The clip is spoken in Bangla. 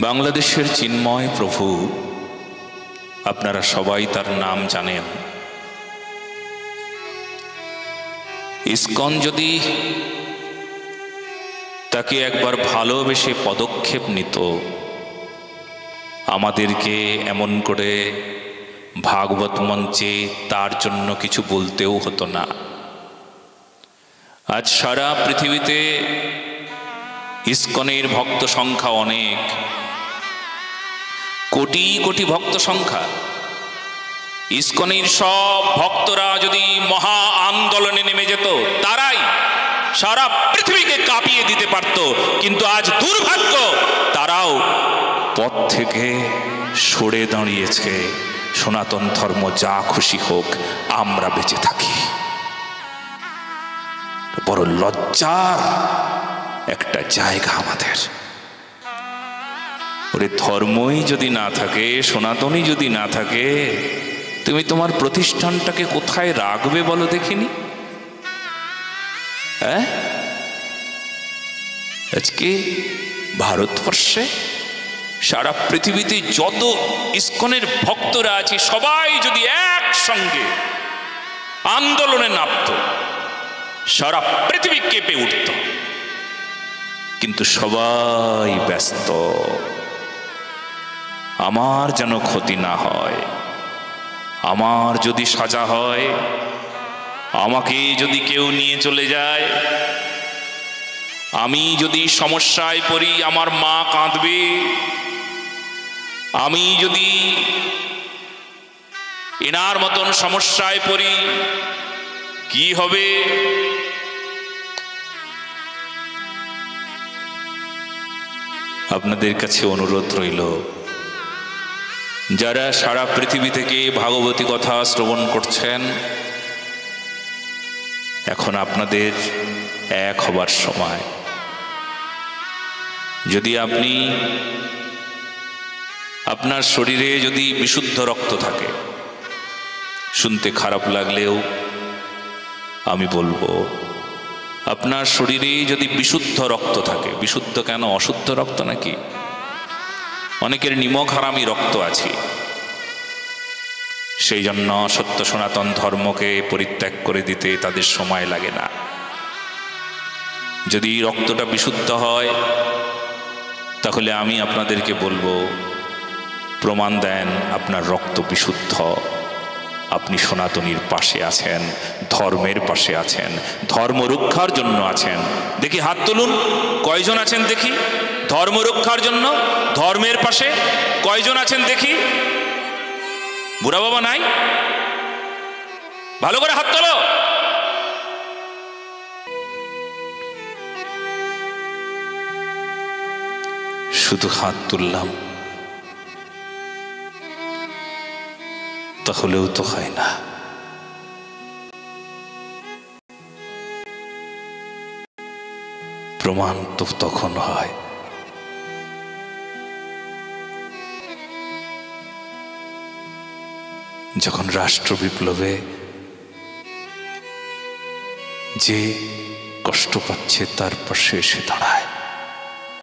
বাংলাদেশের চিন্ময় প্রভু, আপনারা সবাই তার নাম জানেন। ইসকন যদি তাকে একবার ভালোবেসে পদক্ষেপ নিত, আমাদেরকে এমন করে ভাগবত মঞ্চে তার জন্য কিছু বলতেও হতো না। আজ সারা পৃথিবীতে ইসকনের ভক্ত সংখ্যা অনেক, কোটি কোটি ভক্ত সংখ্যা। ইসকনের সব ভক্তরা যদি মহা আন্দোলনে নেমে যেত, তারাই সারা পৃথিবীকে কাঁপিয়ে দিতে পারত। কিন্তু আজ দুর্ভাগ্য, তারাও পথ থেকে সরে দাঁড়িয়েছে। সনাতন ধর্ম যা খুশি হোক, আমরা বেঁচে থাকি। বড় লজ্জার একটা জায়গা আমাদের। ওরে, ধর্মই যদি না থাকে, সনাতনই যদি না থাকে, তুমি তোমার প্রতিষ্ঠানটাকে কোথায় রাখবে বলো দেখিনি? হ্যাঁ, আজকে ভারতবর্ষে সারা পৃথিবীতে যত ইসকনের ভক্তরা আছে, সবাই যদি একসঙ্গে আন্দোলনে নামত, সারা পৃথিবী কেঁপে উঠত। কিন্তু সবাই ব্যস্ত, আমার যেন ক্ষতি না হয়, আমার যদি সাজা হয়, আমাকে যদি কেউ নিয়ে চলে যায়, আমি যদি সমস্যায় পড়ি, আমার মা কাঁদবে। আমি যদি এনার মতন সমস্যায় পড়ি, কি হবে? আপনাদের কাছে অনুরোধ রইল, যারা সারা পৃথিবী থেকে ভাগবতী কথা শ্রবণ করছেন, এখন আপনাদের এক হবার সময়। যদি আপনি, আপনার শরীরে যদি বিশুদ্ধ রক্ত থাকে, শুনতে খারাপ লাগলেও আমি বলবো, আপনার শরীরে যদি বিশুদ্ধ রক্ত থাকে, বিশুদ্ধ কেন, অশুদ্ধ রক্ত নাকি? অনেকের নিমক হারামি রক্ত আছে, সেই জন্য সত্য সনাতন ধর্মকে পরিত্যাগ করে দিতে তাদের সময় লাগে না। যদি রক্তটা বিশুদ্ধ হয়, তাহলে আমি আপনাদেরকে বলবো, প্রমাণ দেন আপনার রক্ত বিশুদ্ধ। আপনি সনাতনীর পাশে আছেন, ধর্মের পাশে আছেন, ধর্ম রক্ষার জন্য আছেন। দেখি হাত তুলুন, কয়জন আছেন দেখি ধর্ম রক্ষার জন্য, ধর্মের পাশে কয়জন আছেন দেখি? বুড়া বাবা নাই? ভালো করে হাত তোলো। শুধু হাত তুললাম তাহলেও তো হয় না। প্রমাণ তো তখন হয় যখন রাষ্ট্র বিপ্লবে যে কষ্ট পাচ্ছে তার পাশে এসে দাঁড়ায়।